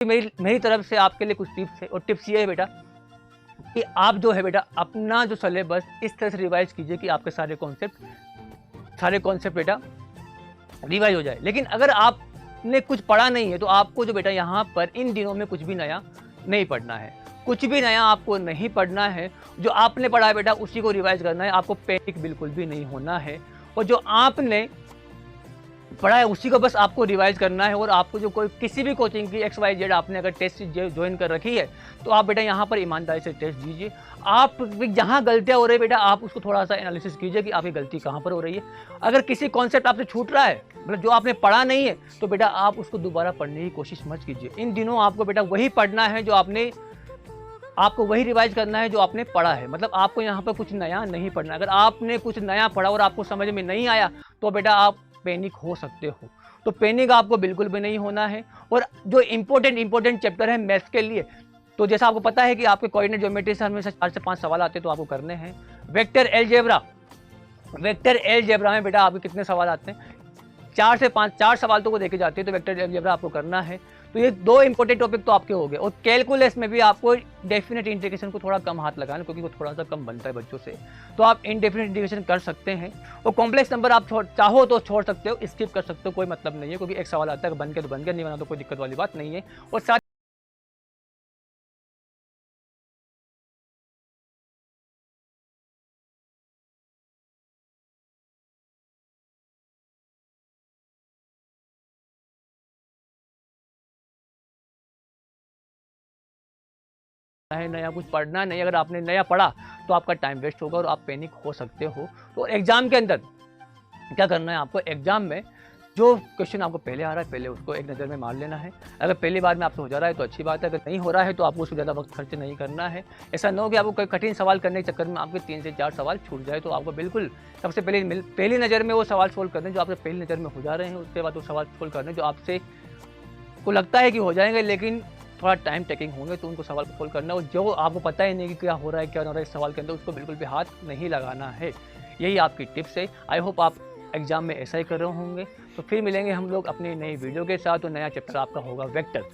मेरी मेरी तरफ से आपके लिए कुछ टिप्स है, और टिप्स ये है बेटा कि आप जो है बेटा अपना जो सिलेबस इस तरह से रिवाइज कीजिए कि आपके सारे कॉन्सेप्ट बेटा रिवाइज हो जाए। लेकिन अगर आपने कुछ पढ़ा नहीं है तो आपको जो बेटा यहाँ पर इन दिनों में कुछ भी नया नहीं पढ़ना है, कुछ भी नया आपको नहीं पढ़ना है। जो आपने पढ़ा है बेटा उसी को रिवाइज करना है, आपको पैनिक बिल्कुल भी नहीं होना है। और जो आपने पढ़ा है उसी को बस आपको रिवाइज करना है। और आपको जो कोई किसी भी कोचिंग की XYZ आपने अगर टेस्ट ज्वाइन कर रखी है तो आप बेटा यहाँ पर ईमानदारी से टेस्ट दीजिए। आप जहाँ गलतियाँ हो रही है बेटा आप उसको थोड़ा सा एनालिसिस कीजिए कि आपकी गलती कहाँ पर हो रही है। अगर किसी कॉन्सेप्ट आपसे छूट रहा है, मतलब जो आपने पढ़ा नहीं है, तो बेटा आप उसको दोबारा पढ़ने की कोशिश मत कीजिए। इन दिनों आपको बेटा वही पढ़ना है जो आपको वही रिवाइज करना है जो आपने पढ़ा है। मतलब आपको यहाँ पर कुछ नया नहीं पढ़ना। अगर आपने कुछ नया पढ़ा और आपको समझ में नहीं आया तो बेटा आप पैनिक हो सकते हो। तो पैनिक आपको बिल्कुल भी नहीं होना है। और जो इंपॉर्टेंट चैप्टर है मैथ्स के लिए, तो जैसा आपको पता है कि आपके कोऑर्डिनेट ज्योमेट्री से हमेशा 4 से 5 सवाल आते हैं, तो आपको करने हैं। वेक्टर अलजेब्रा में बेटा आपके कितने सवाल आते हैं? 4 से 5 4 सवाल तो वो देखे जाते हैं, तो वेक्टर अलजेब्रा आपको करना है। तो ये 2 इंपॉर्टेंट टॉपिक तो आपके हो गए। और कैलकुलस में भी आपको डेफिनेट इंटीग्रेशन को थोड़ा कम हाथ लगाना, क्योंकि वो थोड़ा सा कम बनता है बच्चों से, तो आप इनडेफिनेट इंटीग्रेशन कर सकते हैं। और कॉम्प्लेक्स नंबर आप चाहो तो छोड़ सकते हो, स्किप कर सकते हो, कोई मतलब नहीं है, क्योंकि एक सवाल आता है बन के तो बन गया, नहीं बना तो कोई दिक्कत वाली बात नहीं है। और साथ है नया कुछ पढ़ना नहीं। अगर आपने नया पढ़ा तो आपका टाइम वेस्ट होगा और आप पैनिक हो सकते हो। तो एग्जाम के अंदर क्या करना है आपको, एग्जाम में जो क्वेश्चन आपको पहले आ रहा है पहले उसको एक नज़र में मार लेना है। अगर पहली बार में आपसे हो जा रहा है तो अच्छी बात है, अगर नहीं हो रहा है तो आपको उसको ज़्यादा वक्त खर्च नहीं करना है। ऐसा ना हो कि आपको कोई कठिन सवाल करने के चक्कर में आपके 3 से 4 सवाल छूट जाए। तो आपको बिल्कुल सबसे पहली नज़र में वो सवाल सोल्व करने जो आपसे पहली नज़र में हो जा रहे हैं, उसके बाद वो सवाल सोल्व करने जो आपसे को लगता है कि हो जाएंगे लेकिन थोड़ा टाइम टेकिंग होंगे, तो उनको सवाल को सोल्व करना। और जो आपको पता ही नहीं कि क्या हो रहा है क्या हो रहा है इस सवाल के अंदर, उसको बिल्कुल भी हाथ नहीं लगाना है। यही आपकी टिप्स है। आई होप आप एग्जाम में ऐसा ही कर रहे होंगे। तो फिर मिलेंगे हम लोग अपनी नई वीडियो के साथ, और नया चैप्टर आपका होगा वेक्टर।